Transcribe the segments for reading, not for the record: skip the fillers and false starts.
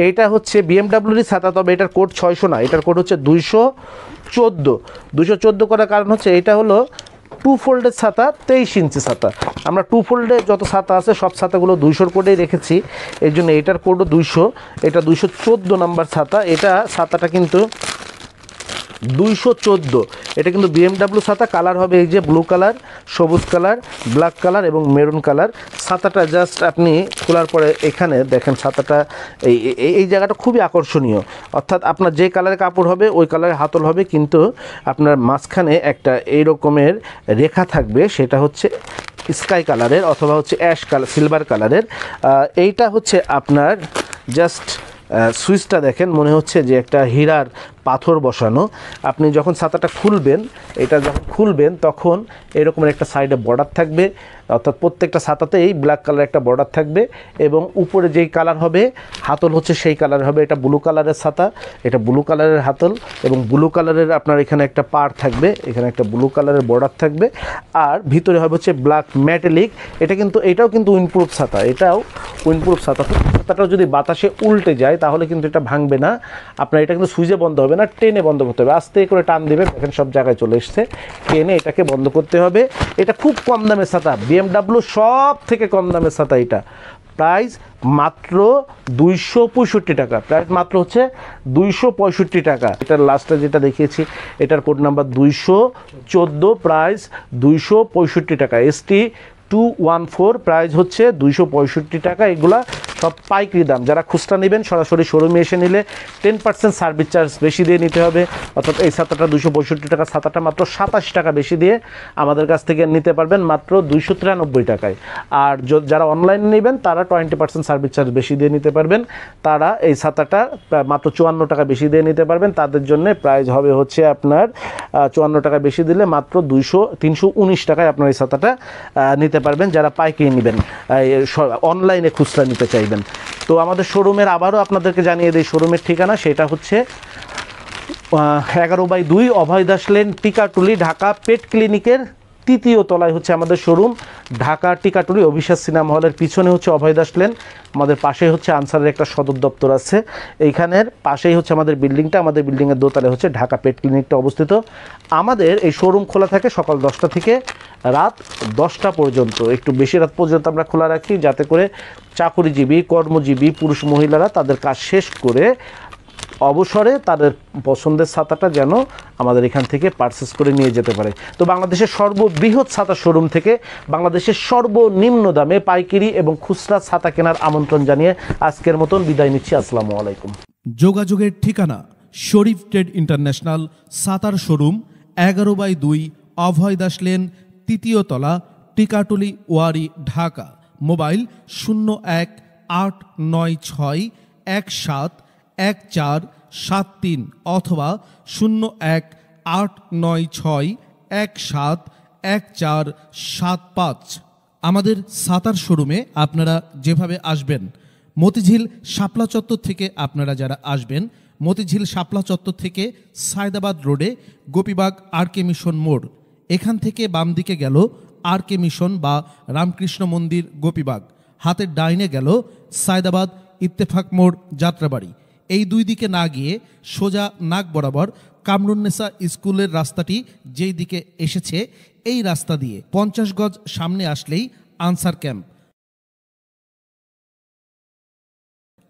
এইটা হচ্ছে বিএমডাব্লিউর ছাতা, তবে এটার কোড 600 না, এটার কোড হচ্ছে 214। 214 করার কারণ হচ্ছে এটা হলো 2 ফোল্ডের ছাতা, 23 ইঞ্চি ছাতা। আমরা 2 ফোল্ডের যত ছাতা আছে সব ছাতাগুলো 200 কোডেই রেখেছি, এই জন্য এটার কোডও 200। এটা 214 নাম্বার ছাতা। এটা ছাতাটা কিন্তু 214, এটা কিন্তু বিএমডাব্লিউ ছাতা। কালার হবে এই যে ব্লু কালার, সবুজ কালার, ব্ল্যাক কালার এবং মেরুন কালার। ছাতাটা জাস্ট আপনি খোলার পরে এখানে দেখেন ছাতাটা এই এই জায়গাটা খুবই আকর্ষণীয়, অর্থাৎ আপনার যে কালারের কাপড় হবে ওই কালারের হাতল হবে, কিন্তু আপনার মাঝখানে একটা এই রকমের রেখা থাকবে, সেটা হচ্ছে স্কাই কালারের অথবা হচ্ছে অ্যাশ কালার, সিলভার কালারের। এইটা হচ্ছে আপনার জাস্ট সুইচটা দেখেন, মনে হচ্ছে যে একটা হীরার পাথর বসানো। আপনি যখন ছাতাটা খুলবেন, এটা যখন খুলবেন তখন এরকমের একটা সাইডে বর্ডার থাকবে, অর্থাৎ প্রত্যেকটা ছাতাতেই ব্ল্যাক কালার একটা বর্ডার থাকবে, এবং উপরে যেই কালার হবে হাতল হচ্ছে সেই কালার হবে। এটা ব্লু কালারের ছাতা, এটা ব্লু কালারের হাতল এবং ব্লু কালারের আপনার এখানে একটা পার থাকবে, এখানে একটা ব্লু কালারের বর্ডার থাকবে, আর ভিতরে হবে হচ্ছে ব্ল্যাক ম্যাটেলিক। এটা কিন্তু এটাও কিন্তু উইন্ডপ্রুফ ছাতা, এটাও উইন্ডপ্রুফ ছাতা। ছাতাটা যদি বাতাসে উল্টে যায় তাহলে কিন্তু এটা ভাঙবে না। আপনার এটা কিন্তু সুইচে বন্ধ হবে না, টেনে বন্ধ করতে হবে, আস্তে করে টান দিবে, দেখেন সব জায়গায় চলে এসছে, টেনে এটাকে বন্ধ করতে হবে। এটা খুব কম দামের ছাতা, বিএমডাব্লিউ সব থেকে কম দামের ছাতা। এটা প্রাইস মাত্র 265 টাকা, প্রাইস মাত্র হচ্ছে 265 টাকা। এটার লাস্টে যেটা দেখিয়েছি এটার কোড নাম্বার 214, প্রাইস 265 টাকা। ST214, প্রাইস হচ্ছে 265 টাকা। এগুলা সব পাইকারি দাম। যারা খুচরা নেবেন সরাসরি শোরুমে এসে নিলে 10% সার্ভিস চার্জ বেশি দিয়ে নিতে হবে, অর্থাৎ এই ছাতাটা 265 টাকা, ছাতাটা মাত্র 27 টাকা বেশি দিয়ে আমাদের কাছ থেকে নিতে পারবেন মাত্র 293 টাকায়। আর যারা অনলাইনে নেবেন তারা 20% সার্ভিস চার্জ বেশি দিয়ে নিতে পারবেন, তারা এই ছাতাটা মাত্র 54 টাকা বেশি দিয়ে নিতে পারবেন। তাদের জন্য প্রাইস হবে হচ্ছে আপনার 54 টাকা বেশি দিলে মাত্র 319 টাকায় আপনার এই ছাতাটা নিতে পারবেন, যারা পাইকারি নেবেন, অনলাইনে খুচরা নিতে চাইবেন। তো আমাদের শোরুমের আবারও আপনাদেরকে জানিয়ে দিই শোরুমের ঠিকানা, সেটা হচ্ছে 11/2 অভয় দাস লেন, টিকাটুলি, ঢাকা। পেট ক্লিনিকের 3য় তলায় হচ্ছে আমাদের শোরুম, ঢাকা টিকাটুলি অভিশ্বাস সিনেমা হলের পিছনে হচ্ছে অভয় দাস লেন। আমাদের পাশেই হচ্ছে আনসারের একটা সদর দপ্তর আছে, এইখানের পাশেই হচ্ছে আমাদের বিল্ডিংটা। আমাদের বিল্ডিংয়ের দোতলায় হচ্ছে ঢাকা পেট ক্লিনিকটা অবস্থিত। আমাদের এই শোরুম খোলা থাকে সকাল 10টা থেকে রাত 10টা পর্যন্ত, একটু বেশি রাত পর্যন্ত আমরা খোলা রাখি, যাতে করে চাকরিজীবী, কর্মজীবী পুরুষ মহিলারা তাদের কাজ শেষ করে অবসরে তাদের পছন্দের ছাতাটা যেন আমাদের এখান থেকে পারচেস করে নিয়ে যেতে পারে। তো বাংলাদেশের সর্ববৃহৎ ছাতা শোরুম থেকে বাংলাদেশের সর্বনিম্ন দামে পাইকারি এবং খুচরা ছাতা কেনার আমন্ত্রণ জানিয়ে আজকের মতন বিদায় নিচ্ছি। আসসালামু আলাইকুম। যোগাযোগের ঠিকানা শরীফ ট্রেড ইন্টারন্যাশনাল ছাতার শোরুম, 11/2 অভয় দাস লেন, 3য় তলা, টিকাটুলি, ওয়ারী, ঢাকা। মোবাইল 018961714173 অথবা 018961714175। আমাদের ছাতার শোরুমে আপনারা যেভাবে আসবেন, মতিঝিল শাপলা চত্বর থেকে আপনারা যারা আসবেন, মতিঝিল শাপলা চত্বর থেকে সায়দাবাদ রোডে গোপীবাগ আরকে মিশন মোড়, এখান থেকে বাম দিকে গেল আরকে মিশন বা রামকৃষ্ণ মন্দির গোপীবাগ, হাতের ডাইনে গেল সায়দাবাদ ইত্তেফাক মোড় যাত্রাবাড়ি। এই দুই দিকে না গিয়ে সোজা নাক বরাবর কামরুন্নেসা স্কুলের রাস্তাটি যেই দিকে এসেছে, এই রাস্তা দিয়ে 50 গজ সামনে আসলেই আনসার ক্যাম্প।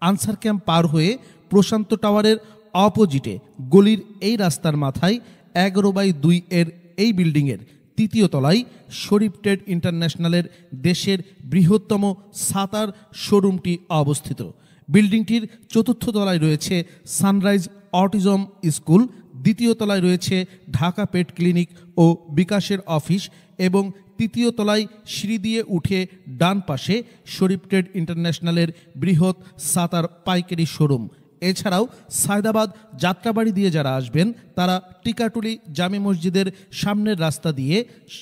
আনসার ক্যাম্প পার হয়ে প্রশান্ত টাওয়ারের অপোজিটে গলির এই রাস্তার মাথায় 11/2 এর এই বিল্ডিংয়ের 3য় তলায় শরীফ ট্রেড ইন্টারন্যাশনালের দেশের বৃহত্তম ছাতার শোরুমটি অবস্থিত। বিল্ডিংটির 4র্থ তলায় রয়েছে সানরাইজ অটিজম স্কুল, 2য় তলায় রয়েছে ঢাকা পেট ক্লিনিক ও বিকাশের অফিস এবং 3য় তলায় সিঁড়ি দিয়ে উঠে ডান পাশে শরীফ ট্রেড ইন্টারন্যাশনালের বৃহৎ ছাতার পাইকারি শোরুম। এছাড়াও সায়দাবাদ যাত্রাবাড়ি দিয়ে যারা আসবেন তারা টিকাটুলি জামে মসজিদের সামনের রাস্তা দিয়ে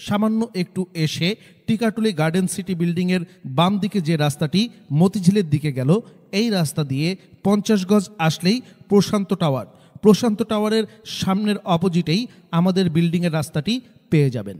সামান্য একটু এসে টিকাটুলি গার্ডেন সিটি বিল্ডিংয়ের বাম দিকে যে রাস্তাটি মতিঝিলের দিকে গেল, এই রাস্তা দিয়ে 50 গজ আসলেই প্রশান্ত টাওয়ার। প্রশান্ত টাওয়ারের সামনের অপোজিটেই আমাদের বিল্ডিংয়ের রাস্তাটি পেয়ে যাবেন।